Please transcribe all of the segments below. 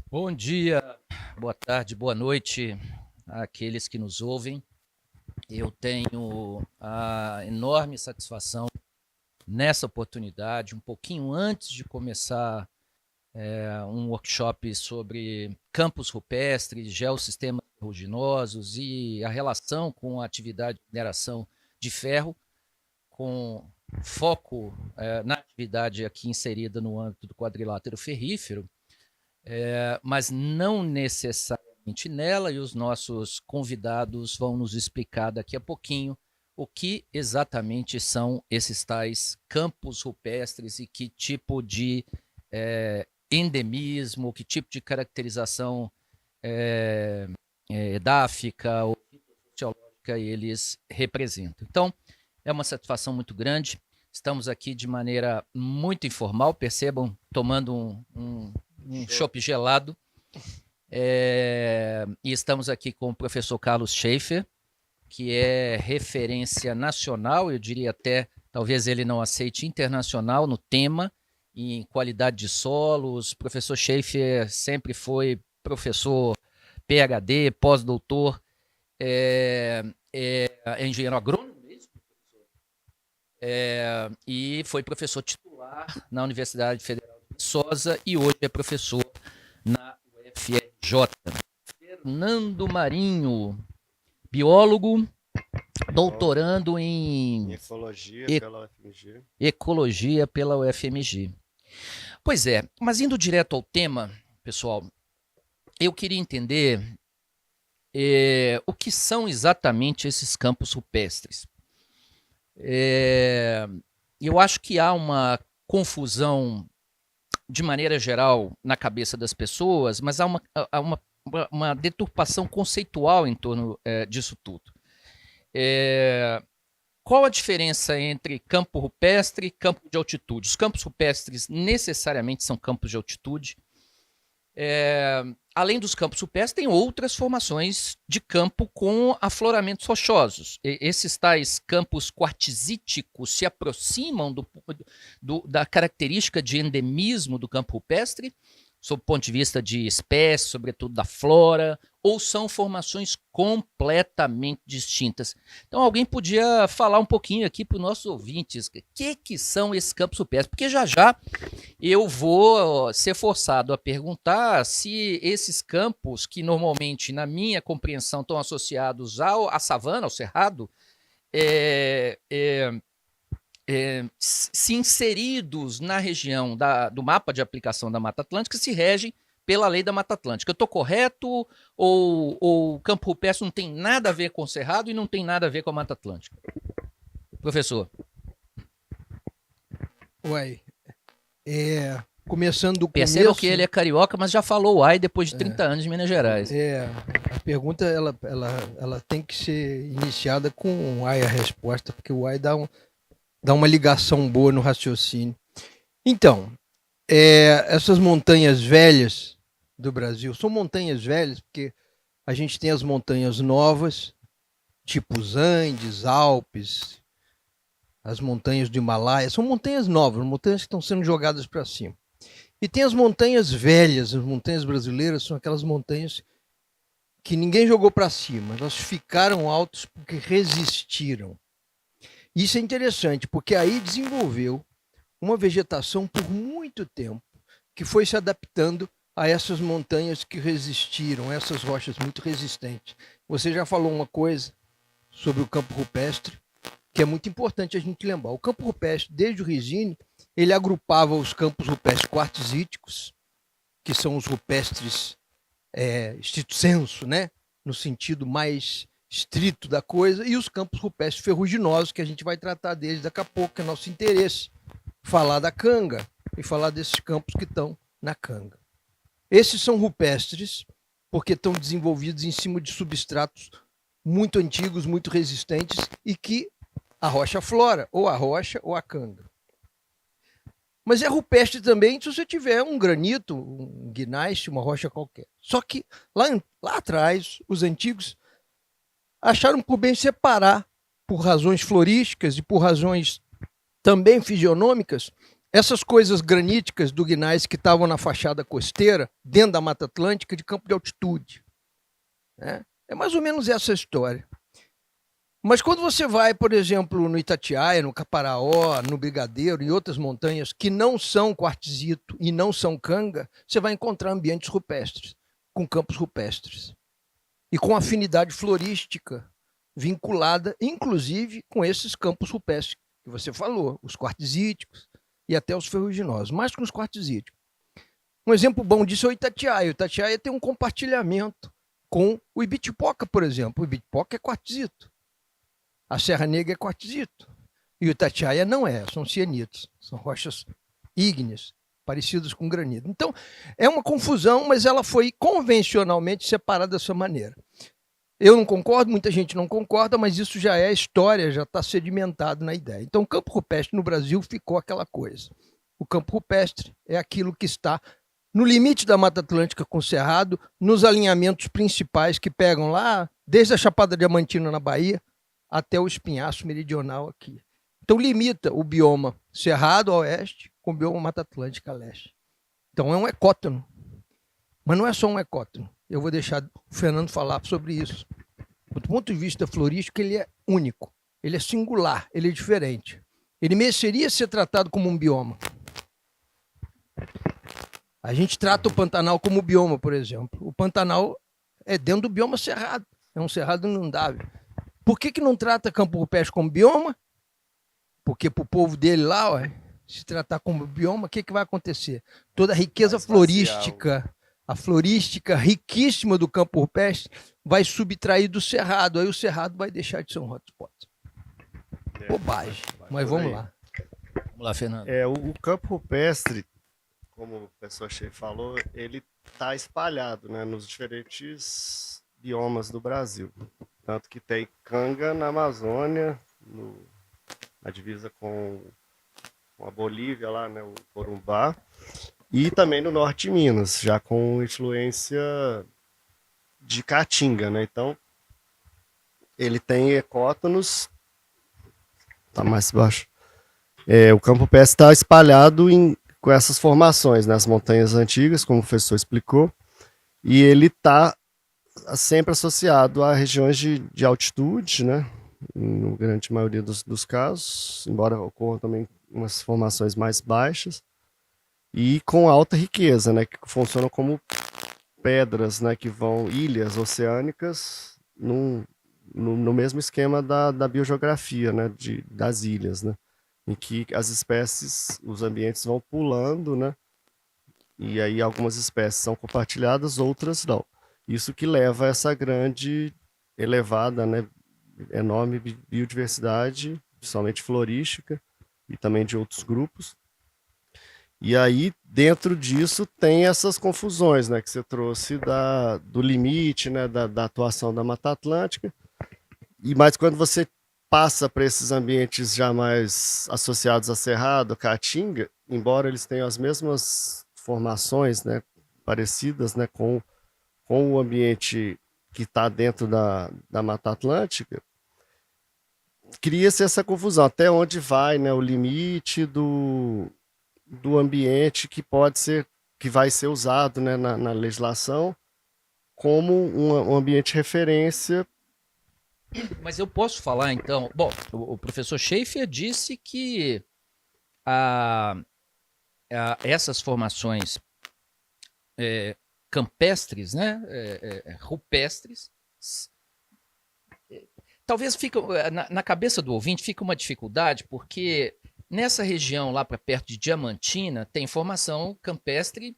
Bom dia, boa tarde, boa noite àqueles que nos ouvem. Eu tenho a enorme satisfação nessa oportunidade, um pouquinho antes de começar um workshop sobre campos rupestres, geossistemas ferruginosos e a relação com a atividade de mineração de ferro, com foco na atividade aqui inserida no âmbito do quadrilátero ferrífero, mas não necessariamente nela, e os nossos convidados vão nos explicar daqui a pouquinho o que exatamente são esses tais campos rupestres e que tipo de endemismo, que tipo de caracterização edáfica ou sociológica eles representam. Então, é uma satisfação muito grande. Estamos aqui de maneira muito informal, percebam, tomando um chopp gelado. E estamos aqui com o professor Carlos Schaefer, que é referência nacional, eu diria até, talvez ele não aceite, internacional no tema, em qualidade de solos. O professor Schaefer sempre foi professor PhD, pós-doutor, engenheiro agrônomo mesmo, e foi professor titular na Universidade Federal de Viçosa e hoje é professor na UFRJ. Fernando Marinho, biólogo, doutorando em Ecologia pela UFMG. ecologia pela UFMG. Pois é, mas indo direto ao tema, pessoal, eu queria entender o que são exatamente esses campos rupestres. Eu acho que há uma confusão de maneira geral na cabeça das pessoas, mas há uma deturpação conceitual em torno disso tudo. Qual a diferença entre campo rupestre e campo de altitude? Os campos rupestres necessariamente são campos de altitude. Além dos campos rupestres, tem outras formações de campo com afloramentos rochosos. Esses tais campos quartzíticos se aproximam da característica de endemismo do campo rupestre, sob o ponto de vista de espécie, sobretudo da flora, ou são formações completamente distintas. Então, alguém podia falar um pouquinho aqui para os nossos ouvintes o que são esses campos rupestres, porque já eu vou ser forçado a perguntar se esses campos, que normalmente, na minha compreensão, estão associados à savana, ao cerrado, se inseridos na região do mapa de aplicação da Mata Atlântica, se regem pela lei da Mata Atlântica. Eu estou correto ou o campo rupestre não tem nada a ver com o cerrado e não tem nada a ver com a Mata Atlântica? Professor. Uai, começando do Percebam começo. que ele é carioca, mas já falou uai depois de 30 anos de Minas Gerais. A pergunta ela tem que ser iniciada com um uai a resposta, porque o uai dá uma ligação boa no raciocínio. Então, essas montanhas velhas do Brasil são montanhas velhas porque a gente tem as montanhas novas, tipo os Andes, Alpes, as montanhas do Himalaia, são montanhas novas, montanhas que estão sendo jogadas para cima. E tem as montanhas velhas, as montanhas brasileiras são aquelas montanhas que ninguém jogou para cima, elas ficaram altas porque resistiram. Isso é interessante, porque aí desenvolveu uma vegetação por muito tempo, que foi se adaptando a essas montanhas que resistiram, essas rochas muito resistentes. Você já falou uma coisa sobre o campo rupestre, que é muito importante a gente lembrar. O campo rupestre, desde o Resine, ele agrupava os campos rupestres quartzíticos, que são os rupestres estrito sensu, né? No sentido mais estrito da coisa, e os campos rupestres ferruginosos, que a gente vai tratar deles daqui a pouco, que é nosso interesse, falar da canga e falar desses campos que estão na canga. Esses são rupestres, porque estão desenvolvidos em cima de substratos muito antigos, muito resistentes, e que a rocha aflora, ou a rocha ou a canga. Mas é rupestre também se você tiver um granito, um gneiss, uma rocha qualquer. Só que lá atrás, os antigos acharam por bem separar, por razões florísticas e por razões também fisionômicas, essas coisas graníticas do gneiss que estavam na fachada costeira, dentro da Mata Atlântica, de campo de altitude. Né? É mais ou menos essa a história. Mas quando você vai, por exemplo, no Itatiaia, no Caparaó, no Brigadeiro e outras montanhas que não são quartzito e não são canga, você vai encontrar ambientes rupestres, com campos rupestres. E com afinidade florística vinculada, inclusive, com esses campos rupestres que você falou, os quartzíticos e até os ferruginosos, mais que os quartzíticos. Um exemplo bom disso é o Itatiaia. O Itatiaia tem um compartilhamento com o Ibitipoca, por exemplo. O Ibitipoca é quartzito. A Serra Negra é quartzito. E o Itatiaia não é, são cianitos. São rochas ígneas, parecidas com granito. Então, é uma confusão, mas ela foi convencionalmente separada dessa maneira. Eu não concordo, muita gente não concorda, mas isso já é história, já está sedimentado na ideia. Então, o campo rupestre no Brasil ficou aquela coisa. O campo rupestre é aquilo que está no limite da Mata Atlântica com o Cerrado, nos alinhamentos principais que pegam lá, desde a Chapada Diamantina na Bahia, até o Espinhaço Meridional aqui. Então, limita o bioma Cerrado a oeste com o bioma Mata Atlântica a leste. Então, é um ecótono. Mas não é só um ecótono. Eu vou deixar o Fernando falar sobre isso. Do ponto de vista florístico, ele é único. Ele é singular, ele é diferente. Ele mereceria ser tratado como um bioma. A gente trata o Pantanal como bioma, por exemplo. O Pantanal é dentro do bioma cerrado. É um cerrado inundável. Por que não trata Campo Rupestre como bioma? Porque para o povo dele lá, ó, se tratar como bioma, o que vai acontecer? Toda a riqueza florística, a florística riquíssima do Campo Rupestre vai subtrair do cerrado. Aí o cerrado vai deixar de ser um hotspot. Bobagem. Mas vamos lá. Vamos lá, Fernando. O campo rupestre, como o professor Shea falou, ele está espalhado, né, nos diferentes biomas do Brasil. Tanto que tem canga na Amazônia, na divisa com a Bolívia, lá, né, o Corumbá, e também no norte de Minas, já com influência de caatinga, né? Então, ele tem ecótonos. Tá mais baixo. O campo rupestre está espalhado com essas formações, nas montanhas antigas, como o professor explicou, e ele está sempre associado a regiões de altitude, né? Na grande maioria dos casos, embora ocorram também umas formações mais baixas, e com alta riqueza, né? Que funcionam como pedras, né? Que vão, ilhas oceânicas, no mesmo esquema da biogeografia, né? Das ilhas, né? Em que as espécies, os ambientes vão pulando, né? E aí algumas espécies são compartilhadas, outras não. Isso que leva a essa grande, elevada, né, enorme biodiversidade, principalmente florística, e também de outros grupos. E aí, dentro disso, tem essas confusões, né, que você trouxe do limite, né, da atuação da Mata Atlântica. Mas quando você passa para esses ambientes já mais associados a Cerrado, Caatinga, embora eles tenham as mesmas formações, né, parecidas, né, com o ambiente que está dentro da Mata Atlântica, cria-se essa confusão, até onde vai, né, o limite do ambiente que vai ser usado, né, na legislação como um ambiente de referência. Mas eu posso falar, então... Bom, o professor Schaefer disse que essas formações campestres, né, rupestres, talvez fique, na cabeça do ouvinte fica uma dificuldade, porque nessa região lá para perto de Diamantina tem formação campestre,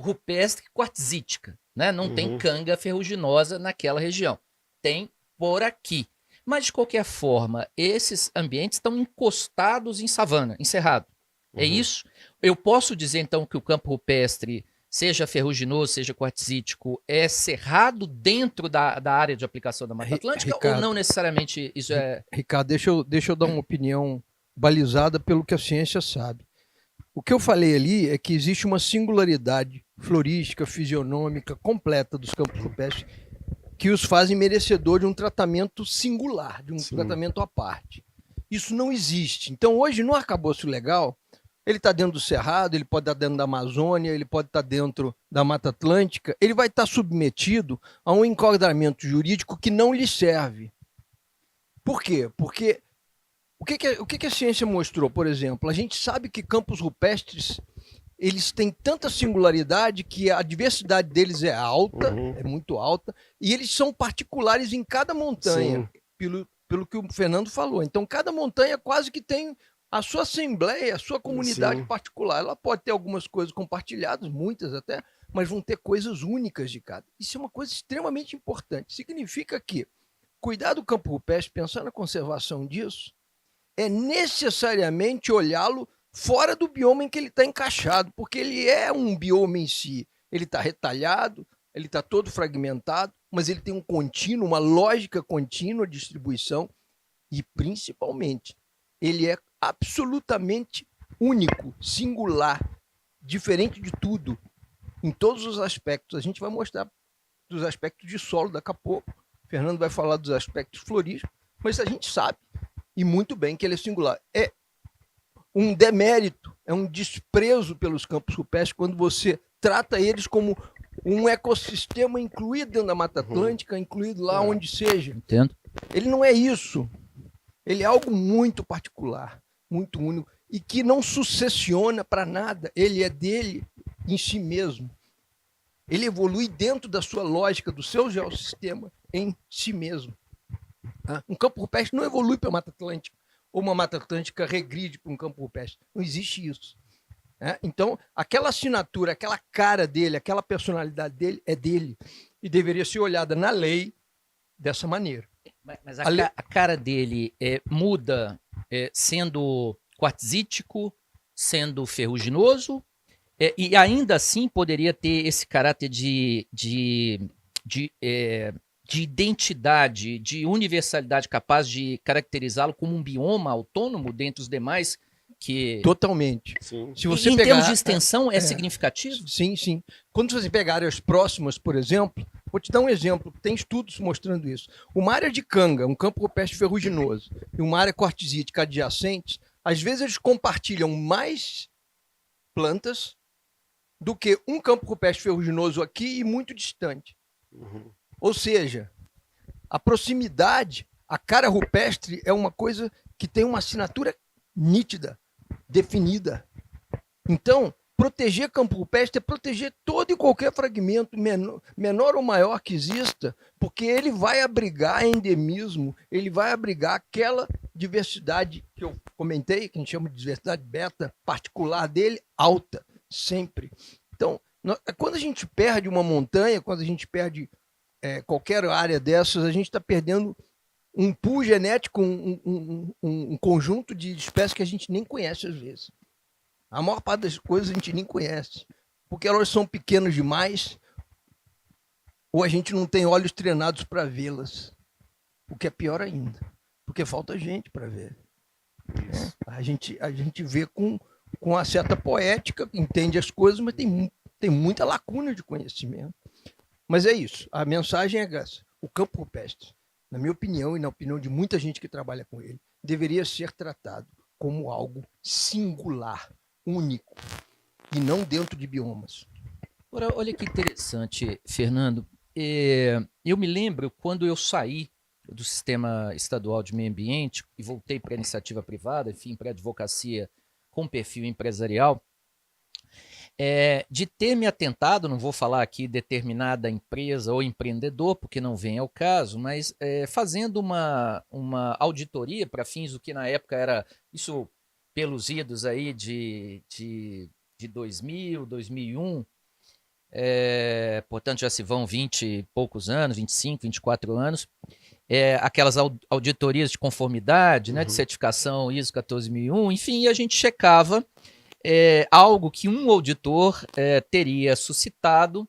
rupestre, quartzítica, né? Não tem canga ferruginosa naquela região, tem por aqui. Mas de qualquer forma, esses ambientes estão encostados em savana, em cerrado. É isso? Eu posso dizer então que o campo rupestre, seja ferruginoso, seja quartzítico, é cerrado dentro da área de aplicação da Mata Atlântica, Ricardo, ou não necessariamente isso é... Ricardo, deixa eu dar uma opinião balizada pelo que a ciência sabe. O que eu falei ali é que existe uma singularidade florística, fisionômica, completa dos campos rupestres que os fazem merecedor de um tratamento singular, de um tratamento à parte. Isso não existe. Então, hoje, no arcabouço legal, Ele está dentro do Cerrado, ele pode estar dentro da Amazônia, ele pode estar dentro da Mata Atlântica, ele vai estar submetido a um enquadramento jurídico que não lhe serve. Por quê? Porque o que a ciência mostrou, por exemplo? A gente sabe que campos rupestres eles têm tanta singularidade que a diversidade deles é alta, é muito alta, e eles são particulares em cada montanha, pelo que o Fernando falou. Então, cada montanha quase que tem a sua assembleia, a sua comunidade particular. Ela pode ter algumas coisas compartilhadas, muitas até, mas vão ter coisas únicas de cada. Isso é uma coisa extremamente importante. Significa que cuidar do campo rupestre, pensar na conservação disso, é necessariamente olhá-lo fora do bioma em que ele está encaixado, porque ele é um bioma em si. Ele está retalhado, ele está todo fragmentado, mas ele tem um contínuo, uma lógica contínua de distribuição e, principalmente, ele é absolutamente único, singular, diferente de tudo, em todos os aspectos. A gente vai mostrar dos aspectos de solo daqui a pouco. O Fernando vai falar dos aspectos florísticos, mas a gente sabe, e muito bem, que ele é singular. É um demérito, é um desprezo pelos campos rupestres quando você trata eles como um ecossistema incluído dentro da Mata Atlântica, incluído lá onde seja. Entendo. Ele não é isso. Ele é algo muito particular, muito único, e que não sucessiona para nada. Ele é dele em si mesmo. Ele evolui dentro da sua lógica, do seu geossistema, em si mesmo. Um campo rupestre não evolui para a Mata Atlântica, ou uma Mata Atlântica regride para um campo rupestre. Não existe isso. Então, aquela assinatura, aquela cara dele, aquela personalidade dele é dele. E deveria ser olhada na lei dessa maneira. Mas a cara dele muda sendo quartzítico, sendo ferruginoso, e ainda assim poderia ter esse caráter de identidade, de universalidade capaz de caracterizá-lo como um bioma autônomo dentre os demais. Totalmente. Sim. Se você em pegar, termos de extensão, é significativo? Sim, sim. Quando você pegar áreas próximas, por exemplo, vou te dar um exemplo, tem estudos mostrando isso. Uma área de canga, um campo rupestre ferruginoso, e uma área quartzítica adjacente, às vezes eles compartilham mais plantas do que um campo rupestre ferruginoso aqui e muito distante. Ou seja, a proximidade, a cara rupestre é uma coisa que tem uma assinatura nítida, definida. Então, proteger campo rupestre é proteger todo e qualquer fragmento, menor ou maior que exista, porque ele vai abrigar endemismo, ele vai abrigar aquela diversidade que eu comentei, que a gente chama de diversidade beta, particular dele, alta, sempre. Então, quando a gente perde uma montanha, quando a gente perde qualquer área dessas, a gente está perdendo um pool genético, um conjunto de espécies que a gente nem conhece às vezes. A maior parte das coisas a gente nem conhece, porque elas são pequenas demais, ou a gente não tem olhos treinados para vê-las, o que é pior ainda, porque falta gente para ver. A gente vê com uma certa poética, entende as coisas, mas tem muita lacuna de conhecimento. Mas é isso, a mensagem é essa. O campo rupestre, na minha opinião e na opinião de muita gente que trabalha com ele, deveria ser tratado como algo singular, único, e não dentro de biomas. Agora, olha que interessante, Fernando. Eu me lembro quando eu saí do Sistema Estadual de Meio Ambiente e voltei para a iniciativa privada, enfim, para a advocacia com perfil empresarial, de ter me atentado, não vou falar aqui determinada empresa ou empreendedor, porque não vem ao caso, mas fazendo uma auditoria para fins do que na época era, isso pelos idos aí de 2000, 2001, portanto já se vão 20 e poucos anos, 25, 24 anos, aquelas auditorias de conformidade, né, de certificação ISO 14001, enfim, a gente checava algo que um auditor teria suscitado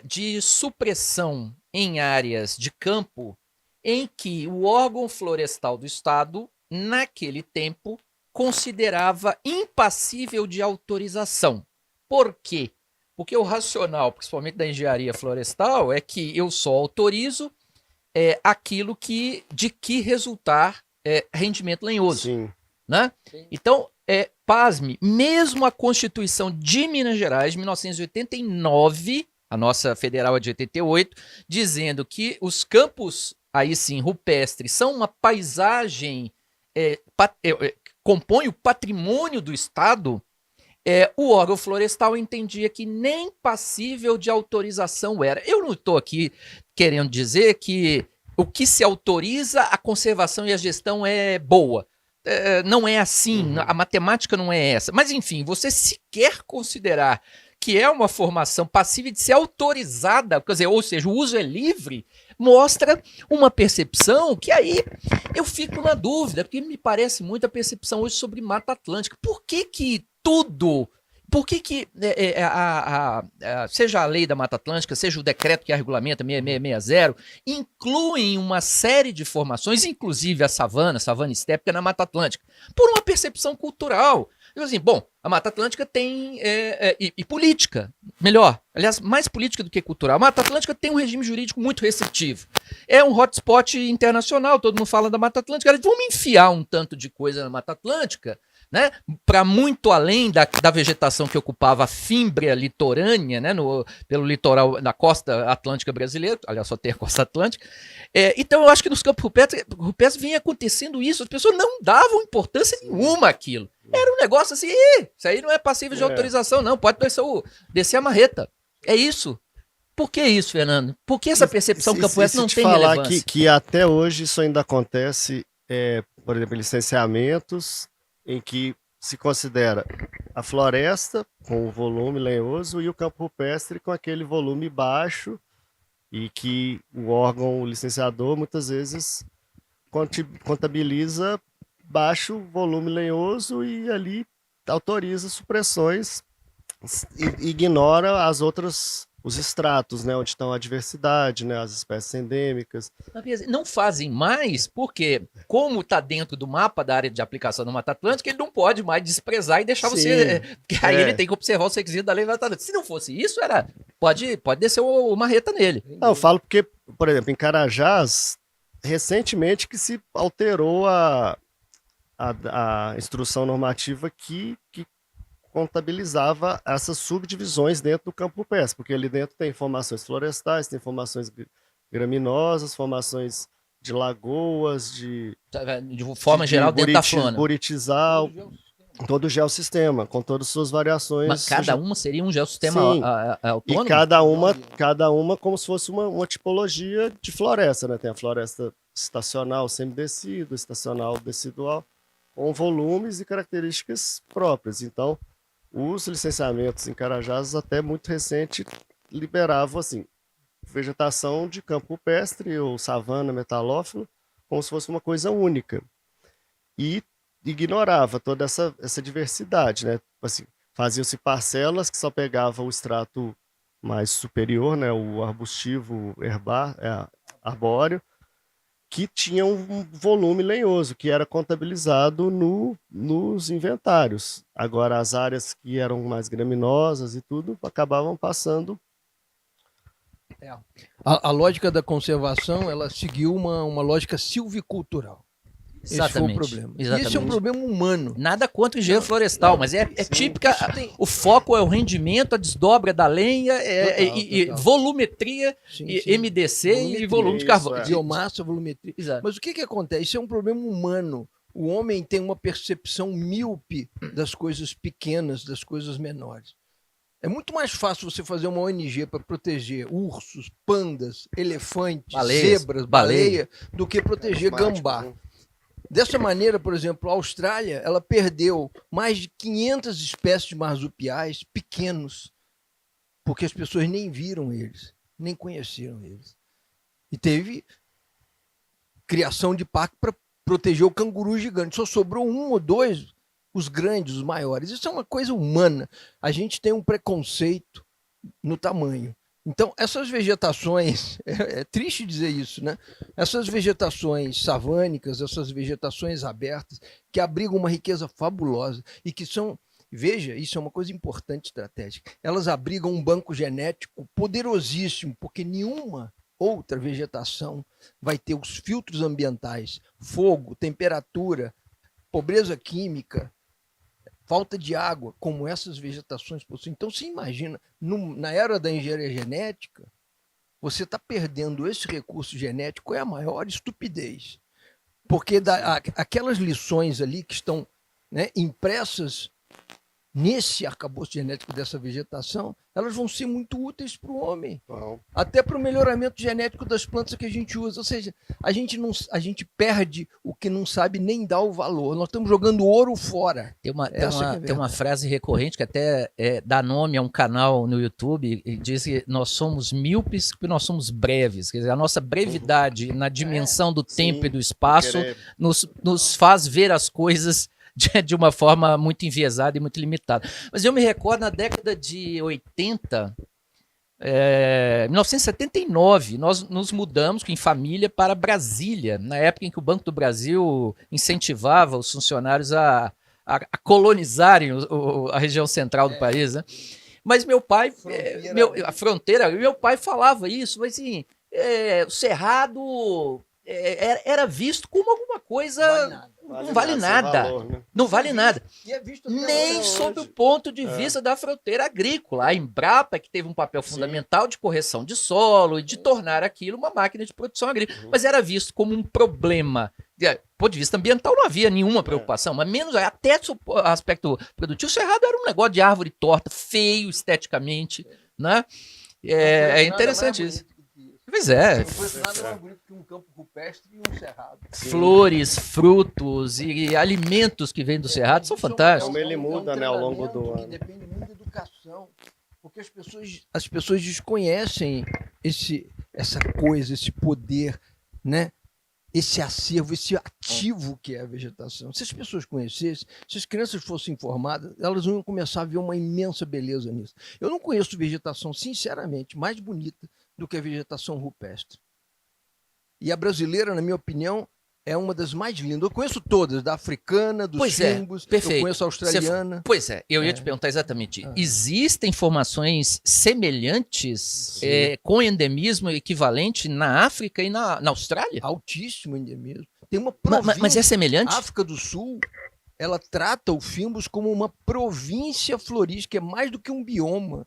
de supressão em áreas de campo em que o órgão florestal do Estado, naquele tempo, considerava impassível de autorização. Por quê? Porque o racional, principalmente da engenharia florestal, é que eu só autorizo aquilo de que resultar rendimento lenhoso. Sim. Né? Então, pasme, mesmo a Constituição de Minas Gerais, de 1989, a nossa federal é de 88, dizendo que os campos, aí sim, rupestres, são uma paisagem, compõe o patrimônio do Estado, o órgão florestal entendia que nem passível de autorização era. Eu não estou aqui querendo dizer que o que se autoriza, a conservação e a gestão é boa. Não é assim, a matemática não é essa. Mas, enfim, você se quer considerar que é uma formação passível de ser autorizada, quer dizer, ou seja, o uso é livre, mostra uma percepção que aí eu fico na dúvida, porque me parece muito a percepção hoje sobre Mata Atlântica. Por que tudo... Por que seja a lei da Mata Atlântica, seja o decreto que a regulamenta 6660, incluem uma série de formações, inclusive a savana estépica na Mata Atlântica, por uma percepção cultural. Assim, bom, a Mata Atlântica tem... e política, melhor, aliás, mais política do que cultural. A Mata Atlântica tem um regime jurídico muito restritivo. É um hotspot internacional, todo mundo fala da Mata Atlântica. Vamos enfiar um tanto de coisa na Mata Atlântica, né, para muito além da vegetação que ocupava a fímbria litorânea, né, pelo litoral, na costa atlântica brasileira, aliás, só tem a costa atlântica. Então, eu acho que nos campos rupestres vinha acontecendo isso, as pessoas não davam importância nenhuma àquilo. Era um negócio assim, isso aí não é passível de autorização, não, pode descer a marreta. É isso. Por que isso, Fernando? Por que essa percepção campoestre não tem relevância? Que até hoje isso ainda acontece, por exemplo, licenciamentos em que se considera a floresta com o volume lenhoso e o campo rupestre com aquele volume baixo, e que o órgão, o licenciador, muitas vezes contabiliza baixo volume lenhoso e ali autoriza supressões e ignora as outras, os estratos, né, onde estão a diversidade, né, as espécies endêmicas. Não fazem mais porque, como está dentro do mapa da área de aplicação da Mata Atlântica, ele não pode mais desprezar e deixar você... Porque aí ele tem que observar os requisitos da lei da Mata Atlântica. Se não fosse isso, pode descer o marreta nele. Não, eu falo porque, por exemplo, em Carajás, recentemente que se alterou a instrução normativa que contabilizava essas subdivisões dentro do campo rupestre, porque ali dentro tem formações florestais, tem formações graminosas, formações de lagoas, de forma geral dentro da flora. Buritizal, todo o geossistema, com todas as suas variações. Mas cada uma seria um geossistema autônomo? E cada uma como se fosse uma tipologia de floresta, né? Tem a floresta estacional semidecida, estacional decidual, com volumes e características próprias. Então, os licenciamentos em Carajás, até muito recente, liberavam assim, vegetação de campo rupestre ou savana metalófila, como se fosse uma coisa única. E ignorava toda essa diversidade, né? Assim, faziam-se parcelas que só pegavam o extrato mais superior, né? O arbustivo arbóreo, que tinha um volume lenhoso, que era contabilizado nos inventários. Agora, as áreas que eram mais graminosas e tudo, acabavam passando. A lógica da conservação, ela seguiu uma lógica silvicultural. Exatamente. Esse foi o problema. Exatamente. E esse é um problema humano. Nada contra o engenheiro florestal, mas é típica. O foco é o rendimento, a desdobra da lenha, total. Volumetria, MDC volumetria, e volume de carvão. Biomassa, volumetria. Exato. Mas o que acontece? Isso é um problema humano. O homem tem uma percepção míope das coisas pequenas, das coisas menores. É muito mais fácil você fazer uma ONG para proteger ursos, pandas, elefantes, zebras, baleia, do que proteger gambá. Né? Dessa maneira, por exemplo, a Austrália, ela perdeu mais de 500 espécies de marsupiais pequenos, porque as pessoas nem viram eles, nem conheceram eles. E teve criação de parque para proteger o canguru gigante. Só sobrou um ou dois, os grandes, os maiores. Isso é uma coisa humana. A gente tem um preconceito no tamanho. Então, essas vegetações, é triste dizer isso, né? Essas vegetações savânicas, essas vegetações abertas, que abrigam uma riqueza fabulosa e que são, veja, isso é uma coisa importante estratégica, elas abrigam um banco genético poderosíssimo, porque nenhuma outra vegetação vai ter os filtros ambientais, fogo, temperatura, pobreza química, falta de água, como essas vegetações possuem. Então, você imagina, na era da engenharia genética, você está perdendo esse recurso genético, é a maior estupidez. Porque aquelas lições ali que estão, né, impressas nesse arcabouço genético dessa vegetação, elas vão ser muito úteis para o homem. Bom, Até para o melhoramento genético das plantas que a gente usa. Ou seja, a gente perde o que não sabe nem dar o valor. Nós estamos jogando ouro fora. Tem uma frase recorrente que até dá nome a um canal no YouTube e diz que nós somos míopes porque nós somos breves. Quer dizer, a nossa brevidade na dimensão do tempo e do espaço nos faz ver as coisas de uma forma muito enviesada e muito limitada. Mas eu me recordo na década de 80, 1979, nós nos mudamos em família para Brasília, na época em que o Banco do Brasil incentivava os funcionários a colonizarem a região central do país, né? Mas meu pai, a fronteira, meu pai falava isso, mas assim, o Cerrado era visto como alguma coisa... Não vale nada. Valor, né? Não vale nada. E é visto Nem sob o ponto de vista da fronteira agrícola. A Embrapa, que teve um papel fundamental de correção de solo e de tornar aquilo uma máquina de produção agrícola. Mas era visto como um problema. Do ponto de vista ambiental, não havia nenhuma preocupação, mas menos até do aspecto produtivo. O Cerrado era um negócio de árvore torta, feio esteticamente, né? É interessante isso. Pois é. Não foi nada mais bonito que um campo rupestre e um cerrado. Flores, frutos e alimentos que vêm do cerrado são fantásticos. Como ele muda, né, ao longo do ano. Depende muito da educação, porque as pessoas desconhecem essa coisa, esse poder, né? Esse acervo, esse ativo que é a vegetação. Se as pessoas conhecessem, se as crianças fossem informadas, elas iam começar a ver uma imensa beleza nisso. Eu não conheço vegetação, sinceramente, mais bonita do que a vegetação rupestre. E a brasileira, na minha opinião, é uma das mais lindas. Eu conheço todas, da africana, dos chimbos, perfeito. Eu conheço a australiana. Eu ia te perguntar exatamente. Existem formações semelhantes com endemismo equivalente na África e na Austrália? Altíssimo endemismo. Tem uma província. Mas é semelhante? A África do Sul, ela trata o fimbus como uma província florística, é mais do que um bioma.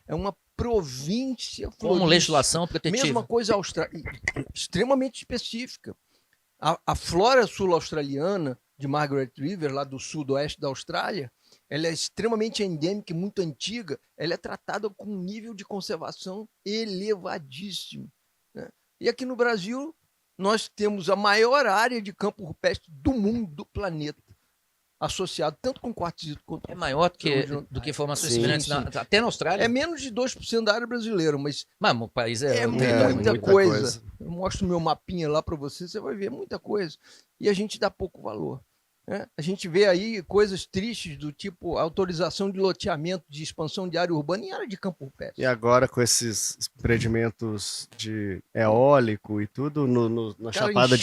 É uma província florística. Como legislação protetiva. Mesma coisa extremamente específica. A flora sul-australiana de Margaret River, lá do sudoeste da Austrália, ela é extremamente endêmica e muito antiga. Ela é tratada com um nível de conservação elevadíssimo, né? E aqui no Brasil, nós temos a maior área de campo rupestre do mundo, do planeta, associado tanto com quartzito quanto com... É maior do que formações semelhantes até na Austrália? É menos de 2% da área brasileira, mas o país muita coisa. Eu mostro meu mapinha lá para você vai ver muita coisa. E a gente dá pouco valor, né? A gente vê aí coisas tristes do tipo autorização de loteamento de expansão de área urbana em área de campo rupestre. E agora com esses empreendimentos de eólico e tudo na Chapada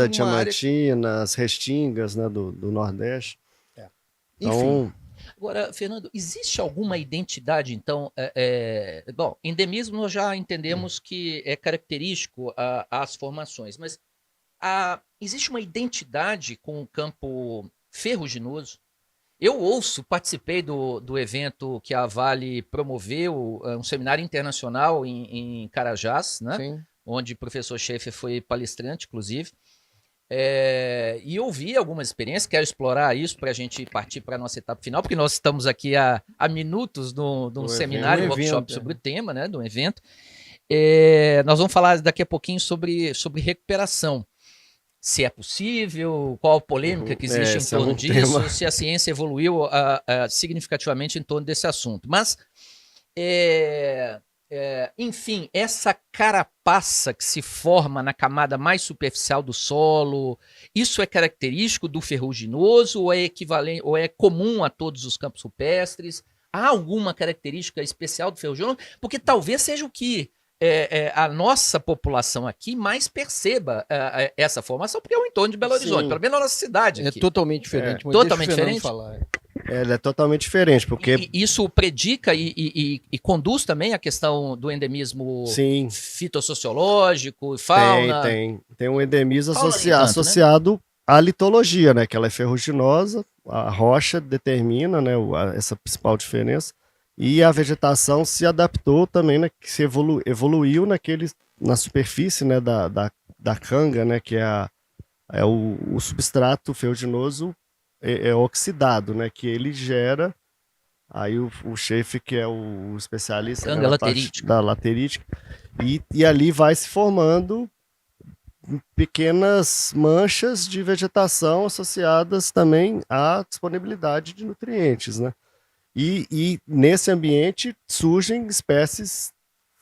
Diamantina, as restingas, né, do Nordeste. Enfim. Agora, Fernando, existe alguma identidade, então? Bom, endemismo nós já entendemos que é característico às formações, mas existe uma identidade com o campo ferruginoso? Eu participei do evento que a Vale promoveu, um seminário internacional em Carajás, né? Sim. Onde o professor Schaefer foi palestrante, inclusive. E eu vi algumas experiências, quero explorar isso para a gente partir para a nossa etapa final, porque nós estamos aqui há minutos de um seminário, um workshop sobre o tema, né, de um evento. Nós vamos falar daqui a pouquinho sobre recuperação. Se é possível, qual a polêmica que existe em torno disso, se a ciência evoluiu significativamente em torno desse assunto. Mas, enfim, essa carapaça que se forma na camada mais superficial do solo, isso é característico do ferruginoso ou é equivalente, ou é comum a todos os campos rupestres? Há alguma característica especial do ferruginoso? Porque talvez seja o que a nossa população aqui mais perceba essa formação, porque é o entorno de Belo Horizonte, pelo menos na nossa cidade aqui. É totalmente diferente. Totalmente diferente? Ela é totalmente diferente, porque... Isso predica e conduz também a questão do endemismo fitossociológico, fauna? Tem um endemismo associado à litologia, né? Que ela é ferruginosa a rocha determina, né, essa principal diferença, e a vegetação se adaptou também, né, que se evoluiu na superfície, né, da canga, né, que é o substrato ferruginoso oxidado, né, que ele gera. Aí o Schaefer, que é o especialista, né, Canga na parte laterítica. da laterítica, e ali vai se formando pequenas manchas de vegetação associadas também à disponibilidade de nutrientes, né? E nesse ambiente surgem espécies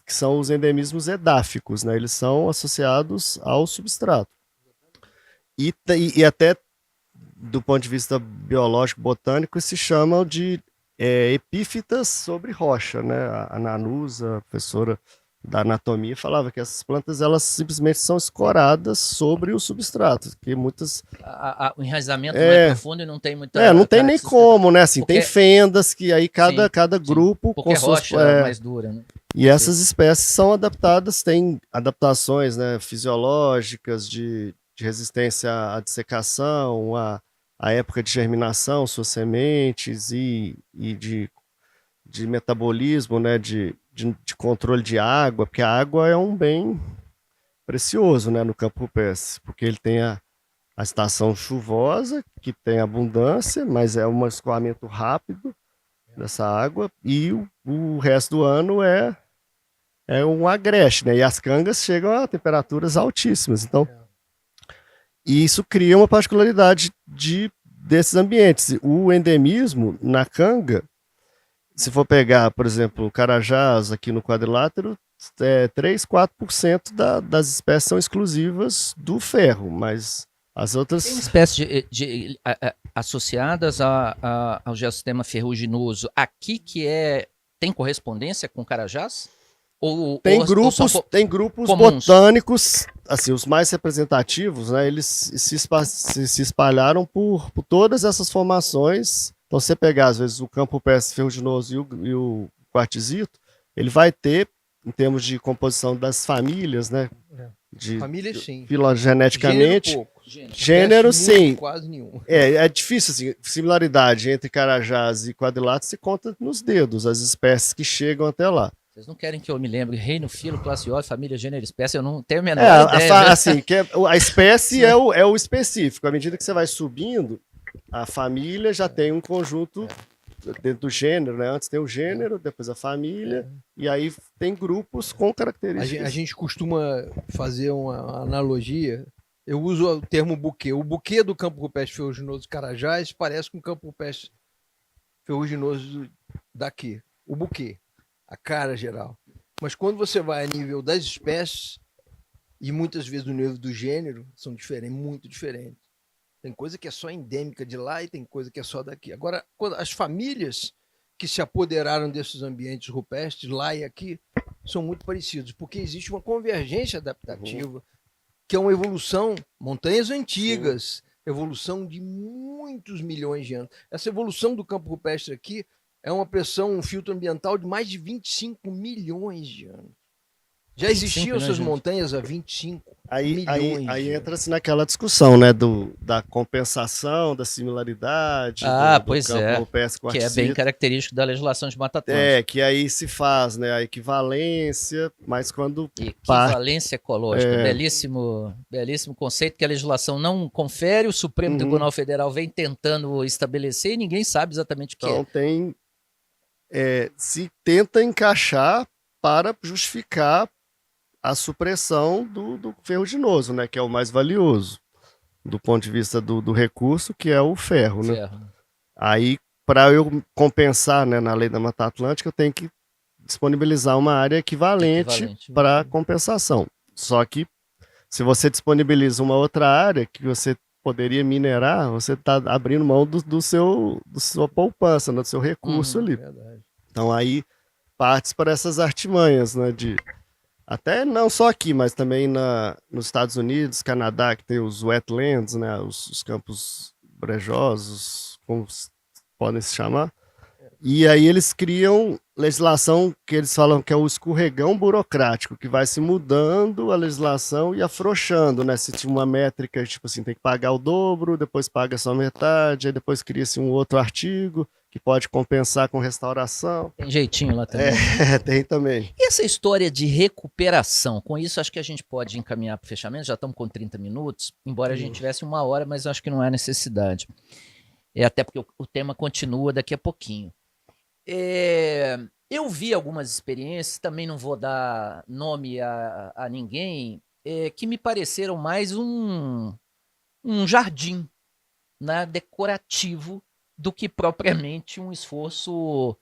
que são os endemismos edáficos, né? Eles são associados ao substrato. E até do ponto de vista biológico, botânico, se chamam de epífitas sobre rocha, né? A Nanusa, a professora da anatomia, falava que essas plantas elas simplesmente são escoradas sobre o substrato, que muitas O enraizamento não é profundo e não tem muita... não tem nem como, né? Assim, porque... tem fendas que aí cada grupo porque com suas rocha é mais dura, né? E essas espécies são adaptadas, têm adaptações, né, fisiológicas de resistência à dessecação, à época de germinação, suas sementes e de metabolismo, né, de controle de água, porque a água é um bem precioso, né, no campo rupestre, porque ele tem a estação chuvosa, que tem abundância, mas é um escoamento rápido dessa água, e o resto do ano é um agreste, né? E as cangas chegam a temperaturas altíssimas. Então, e isso cria uma particularidade desses ambientes. O endemismo na canga, se for pegar, por exemplo, o carajás aqui no quadrilátero, 3, 4% das espécies são exclusivas do ferro, mas as outras... Tem espécies associadas ao geossistema ferruginoso aqui que tem correspondência com carajás? Tem grupos botânicos, assim, os mais representativos, né, eles se espalharam por todas essas formações. Então, se você pegar, às vezes, o campo rupestre ferruginoso e o quartzito, ele vai ter, em termos de composição das famílias, né? Família, sim. Filogeneticamente. Gênero, sim. Quase nenhum. É difícil, assim, similaridade entre carajás e quadriláteros se conta nos dedos, as espécies que chegam até lá. Vocês não querem que eu me lembre reino, filo, classe, ordem, família, gênero, espécie? Eu não tenho a menor ideia. Assim, a espécie é o específico. À medida que você vai subindo, a família já tem um conjunto dentro do gênero, né? Antes tem o gênero, depois a família, e aí tem grupos com características. A gente costuma fazer uma analogia. Eu uso o termo buquê. O buquê do campo rupestre ferruginoso Carajás parece com o campo rupestre ferruginoso daqui. O buquê. A cara geral. Mas quando você vai a nível das espécies, e muitas vezes no nível do gênero, são diferentes, muito diferentes. Tem coisa que é só endêmica de lá e tem coisa que é só daqui. Agora, as famílias que se apoderaram desses ambientes rupestres, lá e aqui, são muito parecidos, porque existe uma convergência adaptativa, que é uma evolução, montanhas antigas, evolução de muitos milhões de anos. Essa evolução do campo rupestre aqui é uma pressão, um filtro ambiental de mais de 25 milhões de anos. Já existiam essas montanhas há 25 milhões. Aí entra-se naquela discussão, né, da compensação, da similaridade, do campo rupestre que é bem característico da legislação de Mata Atlântica. Que aí se faz, né, a equivalência, mas quando... Equivalência ecológica, belíssimo conceito que a legislação não confere, o Supremo Tribunal Federal vem tentando estabelecer e ninguém sabe exatamente o que então, se tenta encaixar para justificar a supressão do ferruginoso, né, que é o mais valioso do ponto de vista do recurso, que é o ferro, né? Aí, para eu compensar, né, na lei da Mata Atlântica, eu tenho que disponibilizar uma área equivalente para compensação. Só que, se você disponibiliza uma outra área que você poderia minerar, você está abrindo mão da sua poupança, né, do seu recurso ali. Verdade. Então, aí, partes para essas artimanhas, né, até não só aqui, mas também nos Estados Unidos, Canadá, que tem os wetlands, né, os campos brejosos, como podem se chamar, E aí eles criam legislação que eles falam que é o escorregão burocrático, que vai se mudando a legislação e afrouxando, né? Se tinha uma métrica, tipo assim, tem que pagar o dobro, depois paga só metade, aí depois cria-se um outro artigo que pode compensar com restauração. Tem jeitinho lá também. Tem também. E essa história de recuperação, com isso acho que a gente pode encaminhar para o fechamento, já estamos com 30 minutos, embora a gente tivesse 1 hora, mas acho que não há necessidade. Até porque o tema continua daqui a pouquinho. Eu vi algumas experiências, também não vou dar nome a ninguém, que me pareceram mais um jardim, né, decorativo do que propriamente um esforço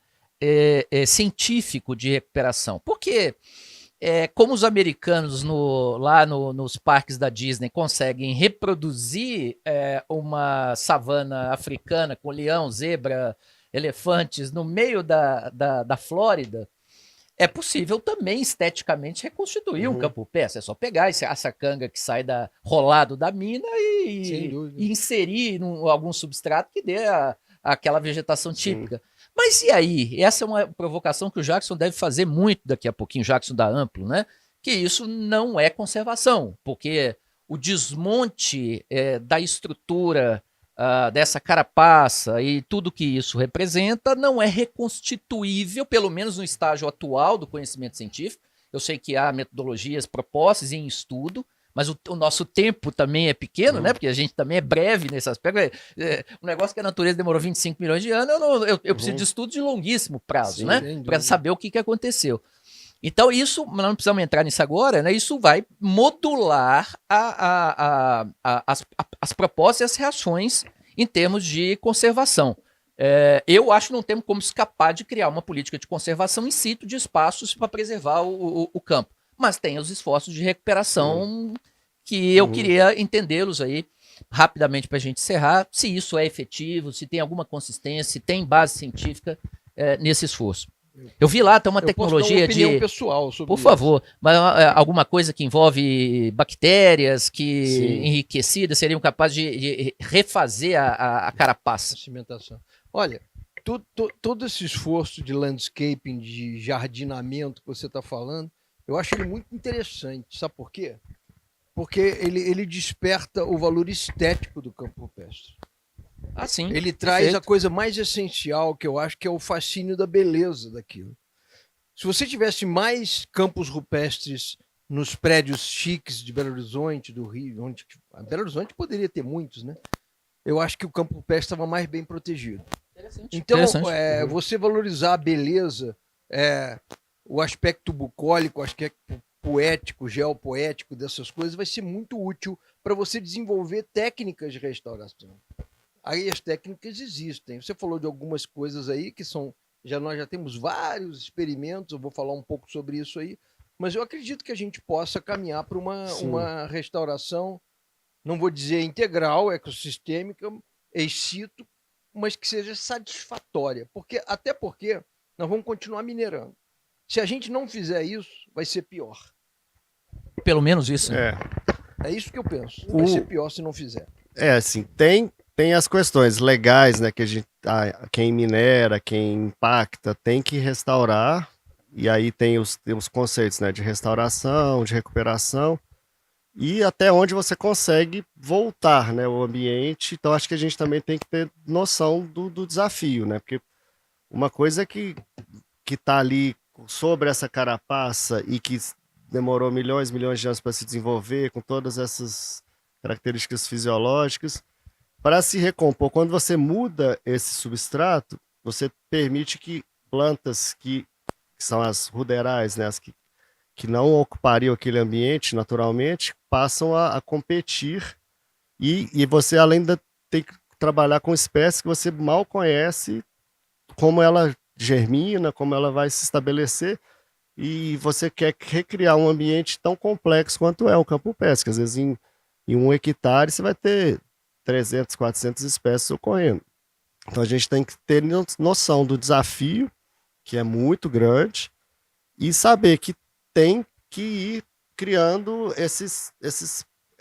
científico de recuperação. Porque, como os americanos lá nos parques da Disney conseguem reproduzir uma savana africana com leão, zebra, elefantes no meio da Flórida, é possível também esteticamente reconstituir um campo peça. É só pegar essa canga que sai rolado da mina e inserir algum substrato que dê aquela vegetação típica. Sim. Mas e aí? Essa é uma provocação que o Jackson deve fazer muito daqui a pouquinho, o Jackson da Amplo, né? Que isso não é conservação, porque o desmonte da estrutura dessa carapaça e tudo que isso representa não é reconstituível, pelo menos no estágio atual do conhecimento científico. Eu sei que há metodologias propostas em estudo, mas o nosso tempo também é pequeno, né? Porque a gente também é breve nesse aspecto. Um negócio que a natureza demorou 25 milhões de anos, eu preciso de estudo de longuíssimo prazo, sim, né? Para saber o que aconteceu. Então, isso, nós não precisamos entrar nisso agora, né? Isso vai modular as propostas e as reações em termos de conservação. Eu acho que não temos como escapar de criar uma política de conservação in situ de espaços para preservar o campo. Mas tem os esforços de recuperação que eu queria entendê-los aí rapidamente para a gente encerrar, se isso é efetivo, se tem alguma consistência, se tem base científica nesse esforço. Eu vi lá, tem uma tecnologia de pessoal sobre por favor, mas alguma coisa que envolve bactérias que enriquecidas seriam capazes de refazer a carapaça. Cimentação. Olha, todo esse esforço de landscaping, de jardinamento que você está falando, eu acho ele muito interessante. Sabe por quê? Porque ele desperta o valor estético do campo rupestre. Sim, ele traz a coisa mais essencial, que eu acho que é o fascínio da beleza daquilo. Se você tivesse mais campos rupestres nos prédios chiques de Belo Horizonte, do Rio, onde Belo Horizonte poderia ter muitos, né? Eu acho que o campo rupestre estava mais bem protegido. Então, você valorizar a beleza, o aspecto bucólico, o aspecto poético, geopoético dessas coisas, vai ser muito útil para você desenvolver técnicas de restauração. Aí as técnicas existem. Você falou de algumas coisas aí que são... Nós já temos vários experimentos, eu vou falar um pouco sobre isso aí, mas eu acredito que a gente possa caminhar para uma restauração, não vou dizer integral, ecossistêmica, ex situ, mas que seja satisfatória. Até porque nós vamos continuar minerando. Se a gente não fizer isso, vai ser pior. Pelo menos isso. Né? É isso que eu penso. Vai ser pior se não fizer. Assim, tem as questões legais, né, que quem minera, quem impacta, tem que restaurar, e aí tem os conceitos, né, de restauração, de recuperação, e até onde você consegue voltar, né, o ambiente. Então acho que a gente também tem que ter noção do desafio, né, porque uma coisa que está ali sobre essa carapaça e que demorou milhões de anos para se desenvolver, com todas essas características fisiológicas, para se recompor. Quando você muda esse substrato, você permite que plantas que são as ruderais, né, as que não ocupariam aquele ambiente naturalmente, passam a competir, e você, além de ter que trabalhar com espécies que você mal conhece, como ela germina, como ela vai se estabelecer, e você quer recriar um ambiente tão complexo quanto é o campo pesca. Às vezes em 1 hectare você vai ter 300, 400 espécies ocorrendo. Então a gente tem que ter noção do desafio, que é muito grande, e saber que tem que ir criando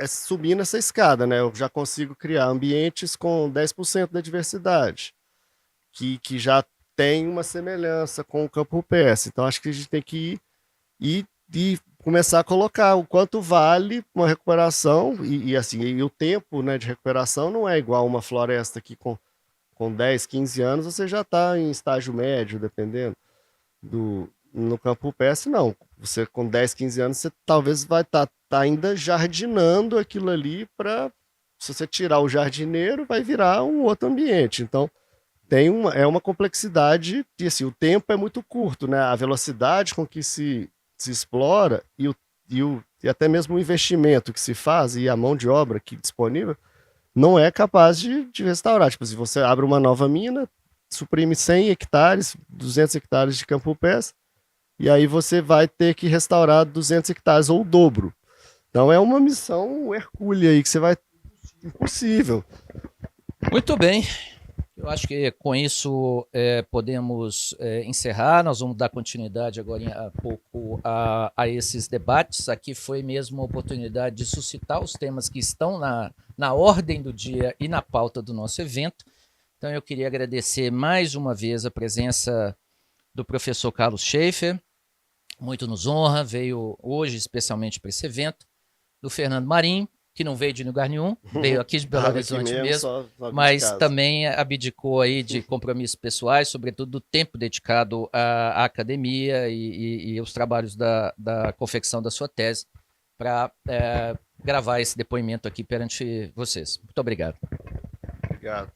subindo essa escada, né? Eu já consigo criar ambientes com 10% da diversidade, que já tem uma semelhança com o campo rupestre. Então, acho que a gente tem que ir e começar a colocar o quanto vale uma recuperação assim, e o tempo, né, de recuperação não é igual uma floresta que com 10, 15 anos você já está em estágio médio, dependendo. No campo rupestre, não. Você com 10, 15 anos, você talvez vai estar ainda jardinando aquilo ali para, se você tirar o jardineiro, vai virar um outro ambiente. Então, é uma complexidade e assim, o tempo é muito curto, né? A velocidade com que se explora e até mesmo o investimento que se faz e a mão de obra que é disponível não é capaz de restaurar. Tipo, se você abre uma nova mina, suprime 100 hectares, 200 hectares de campo rupestre, e aí você vai ter que restaurar 200 hectares ou o dobro. Então é uma missão hercúlea aí que você vai... Impossível. Muito bem. Eu acho que com isso podemos encerrar. Nós vamos dar continuidade agora a pouco a esses debates. Aqui foi mesmo uma oportunidade de suscitar os temas que estão na ordem do dia e na pauta do nosso evento. Então eu queria agradecer mais uma vez a presença do professor Carlos Schaefer, muito nos honra, veio hoje especialmente para esse evento, do Fernando Marinho, que não veio de lugar nenhum, veio aqui de Belo Horizonte mesmo, mas também abdicou aí de compromissos pessoais, sobretudo do tempo dedicado à academia e aos trabalhos da confecção da sua tese, para gravar esse depoimento aqui perante vocês. Muito obrigado. Obrigado.